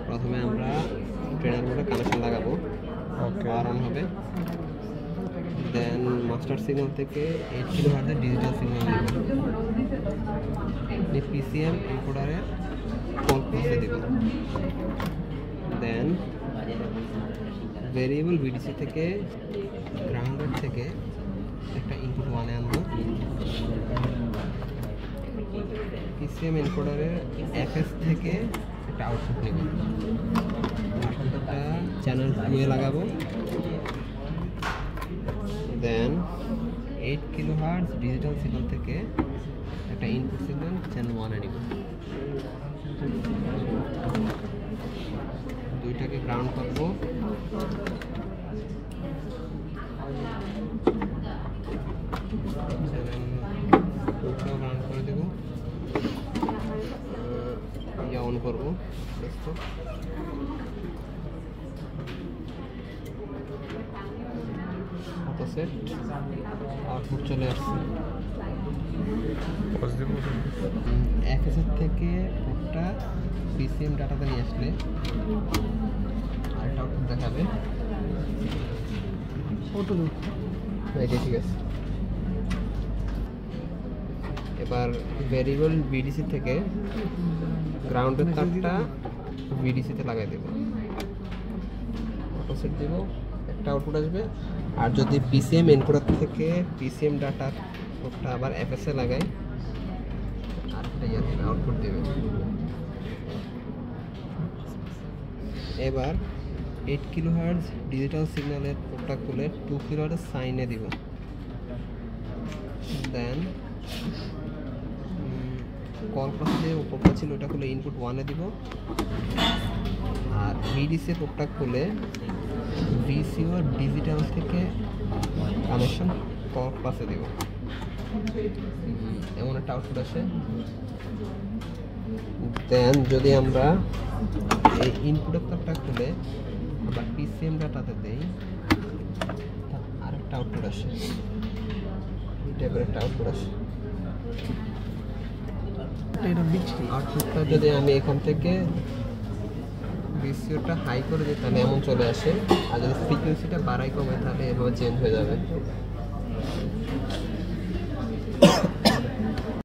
প্রথমে আমরা ট্রেনার বোর্ডে কানেকশন লাগাবো, পাওয়ার অন হবে। দেন মাস্টার সিগন্যাল থেকে 8 কিলোহার্টজের ডিজিটাল সিগন্যাল নেব, পিসিএম এনকোডারের কল প্লাসে দেব। দেন ভেরিয়েবল ভিডিসি থেকে গ্রাউন্ডের থেকে একটা ইনপুট 1 এ আনবো। পিসিএম এনকোডারের এফএস থেকে একটা আউটপুট নেব, আউটপুটটা চ্যানেল 2 এ লাগাবো। দেন 8 কিলোহার্টজ ডিজিটাল সিগন্যাল থেকে একটা ইনপুট সিগন্যাল চ্যানেল 1 এ নিব। দুইটাকে গ্রাউন্ড করব। গ্রাউন্ড করে দেব, ইয়া অন করবো। সেট আউটপুট চলে আসছে। এফএস এর থেকে পোর্টটা পিসিএম ডাটাতে নিয়ে আসলে আরেকটা আউটপুট দেখাবে। ঠিক আছে। এবার ভেরিয়েবল ভিডিসি থেকে গ্রাউন্ডের তারটা ভিডিসিতে লাগাই দেব, অটো সেট দেব, একটা আউটপুট আসবে। আর যদি পিসিএম এনকোডার থেকে পিসিএম ডাটার পোর্টটা আবার এফএসএ লাগাই, আরেকটা ইয়ে দেবে, আউটপুট দেবে। এবার 8 কিলোহার্টজ ডিজিটাল সিগন্যালের পোর্টটা খুলে 2 কিলোহার্টজ সাইনে দিব। দেন কল প্লাসে যে পোর্টটা ছিল ওটা খুলে ইনপুট 1 এ দিব। আর ভিডিসি পোর্টটা খুলে ভিসিও ডিজিটাল থেকে কানেকশন কল প্লাসে দিব। এমন একটা আউটপুট আসে। দেন যদি আমরা এই ইনপুটের তারটা খুলে আবার পিসিএম ডাটাতে দেই, আরেকটা আউটপুট আসে, এই টাইপের একটা আউটপুট আসে। আউটপুটটা যদি আমি এখান থেকে ভিসিওটা হাই করে দিই তাহলে এমন চলে আসে, আর যদি ফ্রিকোয়েন্সিটা বাড়াই কমে তাহলে এভাবে চেঞ্জ হয়ে যাবে।